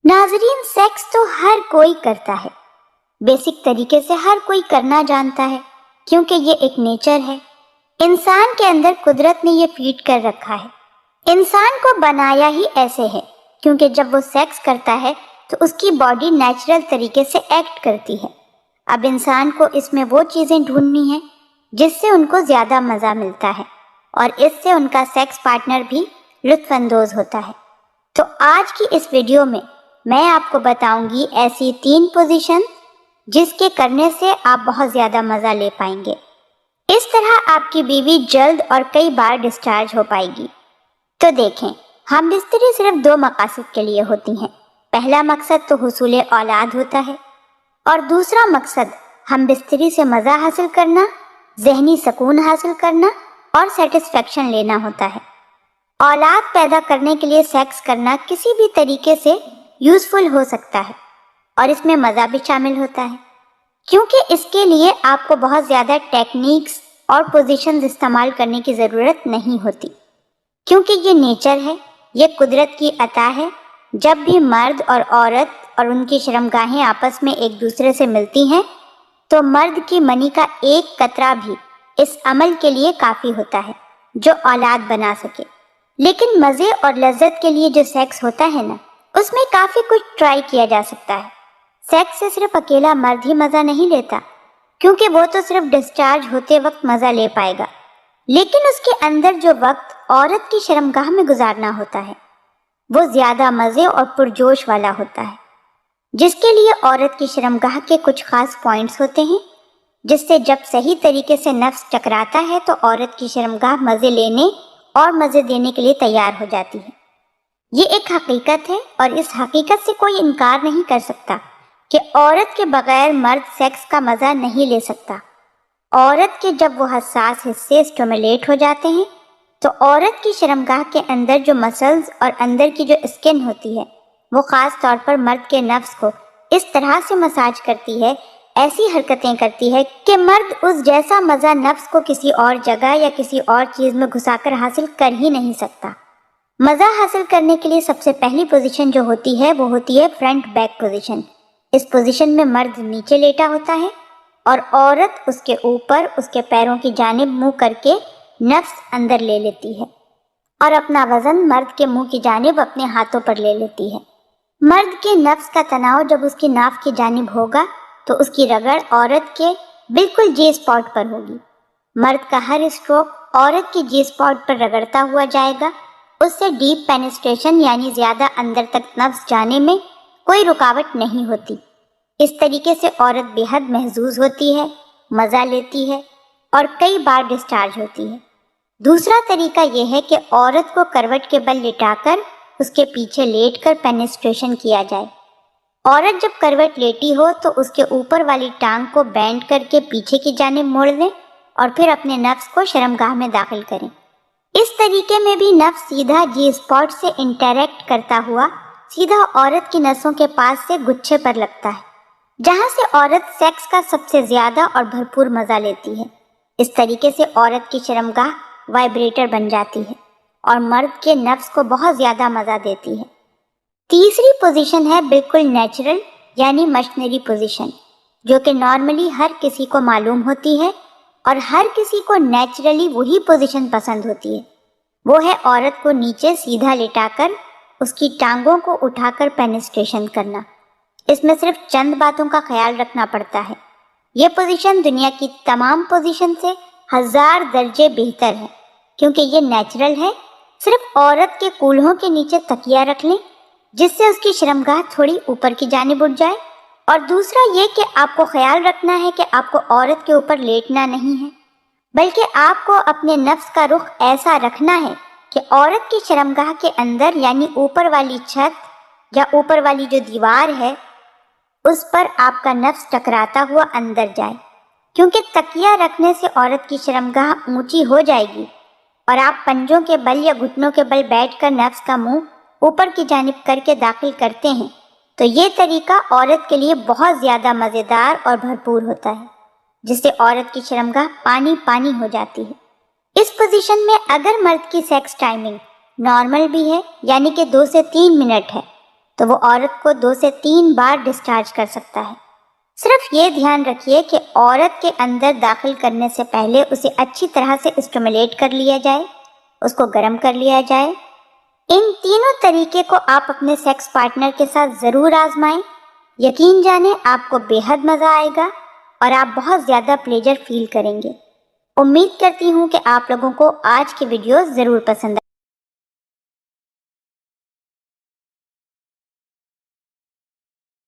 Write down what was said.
नाजरीन, सेक्स तो हर कोई करता है। बेसिक तरीके से हर कोई करना जानता है, क्योंकि ये एक नेचर है। इंसान के अंदर कुदरत ने ये फीड कर रखा है। इंसान को बनाया ही ऐसे है, क्योंकि जब वो सेक्स करता है तो उसकी बॉडी नेचुरल तरीके से एक्ट करती है। अब इंसान को इसमें वो चीज़ें ढूंढनी है जिससे उनको ज़्यादा मज़ा मिलता है और इससे उनका सेक्स पार्टनर भी लुत्फ़अंदोज़ होता है। तो आज की इस वीडियो में मैं आपको बताऊंगी ऐसी 3 पोजीशन जिसके करने से आप बहुत ज़्यादा मज़ा ले पाएंगे। इस तरह आपकी बीवी जल्द और कई बार डिस्चार्ज हो पाएगी। तो देखें, हम बिस्तरी सिर्फ 2 मकसद के लिए होती हैं। पहला मकसद तो हुसूल औलाद होता है और दूसरा मकसद हम बिस्तरी से मज़ा हासिल करना, जहनी सुकून हासिल करना और सेटिस्फेक्शन लेना होता है। औलाद पैदा करने के लिए सेक्स करना किसी भी तरीके से यूज़फुल हो सकता है और इसमें मज़ा भी शामिल होता है, क्योंकि इसके लिए आपको बहुत ज़्यादा टेक्निक्स और पोजीशंस इस्तेमाल करने की ज़रूरत नहीं होती, क्योंकि ये नेचर है, ये कुदरत की अता है। जब भी मर्द और औरत और उनकी शर्मगाहें आपस में एक दूसरे से मिलती हैं तो मर्द की मनी का एक कतरा भी इस अमल के लिए काफ़ी होता है जो औलाद बना सके। लेकिन मज़े और लज्जत के लिए जो सेक्स होता है ना, उसमें काफ़ी कुछ ट्राई किया जा सकता है। सेक्स से सिर्फ अकेला मर्द ही मज़ा नहीं लेता, क्योंकि वो तो सिर्फ डिस्चार्ज होते वक्त मज़ा ले पाएगा, लेकिन उसके अंदर जो वक्त औरत की शर्मगाह में गुजारना होता है वो ज़्यादा मज़े और पुरजोश वाला होता है, जिसके लिए औरत की शर्मगाह के कुछ ख़ास पॉइंट्स होते हैं, जिससे जब सही तरीके से नफ्स टकराता है तो औरत की शर्मगाह मज़े लेने और मज़े देने के लिए तैयार हो जाती है। ये एक हकीकत है और इस हकीकत से कोई इनकार नहीं कर सकता कि औरत के बगैर मर्द सेक्स का मज़ा नहीं ले सकता। औरत के जब वो हसास हिस्से स्टिमुलेट हो जाते हैं तो औरत की शर्मगाह के अंदर जो मसल्स और अंदर की जो स्किन होती है वो ख़ास तौर पर मर्द के नफ्स को इस तरह से मसाज करती है, ऐसी हरकतें करती है कि मर्द उस जैसा मज़ा नफ्स को किसी और जगह या किसी और चीज़ में घुसाकर हासिल कर ही नहीं सकता। मज़ा हासिल करने के लिए सबसे पहली पोजीशन जो होती है वो होती है फ्रंट बैक पोजीशन। इस पोजीशन में मर्द नीचे लेटा होता है और औरत उसके ऊपर उसके पैरों की जानिब मुंह करके नफ्स अंदर ले लेती है और अपना वज़न मर्द के मुंह की जानिब अपने हाथों पर ले लेती है। मर्द के नफ्स का तनाव जब उसकी नाफ की जानिब होगा तो उसकी रगड़ औरत के बिल्कुल जी स्पॉट पर होगी। मर्द का हर स्ट्रोक औरत की जी स्पॉट पर रगड़ता हुआ जाएगा। उससे डीप पेनिस्ट्रेशन यानी ज़्यादा अंदर तक नफ्स जाने में कोई रुकावट नहीं होती। इस तरीके से औरत बेहद महजूज होती है, मज़ा लेती है और कई बार डिस्चार्ज होती है। दूसरा तरीका यह है कि औरत को करवट के बल लिटाकर उसके पीछे लेटकर पेनिस्ट्रेशन किया जाए। औरत जब करवट लेटी हो तो उसके ऊपर वाली टांग को बेंड करके पीछे की जानिब मोड़ लें और फिर अपने नफ्स को शर्मगाह में दाखिल करें। इस तरीके में भी नफ्स सीधा जी स्पॉट से इंटरैक्ट करता हुआ सीधा औरत की नसों के पास से गुच्छे पर लगता है, जहां से औरत सेक्स का सबसे ज़्यादा और भरपूर मज़ा लेती है। इस तरीके से औरत की शर्मगाह वाइब्रेटर बन जाती है और मर्द के नफ्स को बहुत ज़्यादा मज़ा देती है। तीसरी पोजीशन है बिल्कुल नेचुरल यानी मशीनरी पोजीशन, जो कि नॉर्मली हर किसी को मालूम होती है और हर किसी को नेचुरली वही पोजीशन पसंद होती है। वो है औरत को नीचे सीधा लिटाकर उसकी टांगों को उठाकर पेनिस्ट्रेशन करना। इसमें सिर्फ चंद बातों का ख्याल रखना पड़ता है। ये पोजीशन दुनिया की तमाम पोजीशन से 1000 दर्जे बेहतर है, क्योंकि ये नेचुरल है। सिर्फ औरत के कूल्हों के नीचे तकिया रख लें, जिससे उसकी शर्मगाह थोड़ी ऊपर की जानिब उठ जाए। और दूसरा ये कि आपको ख्याल रखना है कि आपको औरत के ऊपर लेटना नहीं है, बल्कि आपको अपने नफ्स का रुख ऐसा रखना है कि औरत की शर्मगाह के अंदर यानी ऊपर वाली छत या ऊपर वाली जो दीवार है उस पर आपका नफ्स टकराता हुआ अंदर जाए, क्योंकि तकिया रखने से औरत की शर्मगाह ऊंची हो जाएगी और आप पंजों के बल या घुटनों के बल बैठकर नफ्स का मुंह ऊपर की जानिब करके दाखिल करते हैं, तो ये तरीका औरत के लिए बहुत ज़्यादा मज़ेदार और भरपूर होता है, जिससे औरत की शर्मगाह पानी पानी हो जाती है। इस पोजीशन में अगर मर्द की सेक्स टाइमिंग नॉर्मल भी है यानी कि 2 से 3 मिनट है, تو وہ عورت کو 2 سے 3 بار ڈسچارج کر سکتا ہے۔ صرف یہ دھیان رکھیے کہ عورت کے اندر داخل کرنے سے پہلے اسے اچھی طرح سے اسٹیمولیٹ کر لیا جائے، اس کو گرم کر لیا جائے۔ ان تینوں طریقے کو آپ اپنے سیکس پارٹنر کے ساتھ ضرور آزمائیں۔ یقین جانیں آپ کو بے حد مزہ آئے گا اور آپ بہت زیادہ پلیجر فیل کریں گے۔ امید کرتی ہوں کہ آپ لوگوں کو آج کی ویڈیو ضرور پسند آئے۔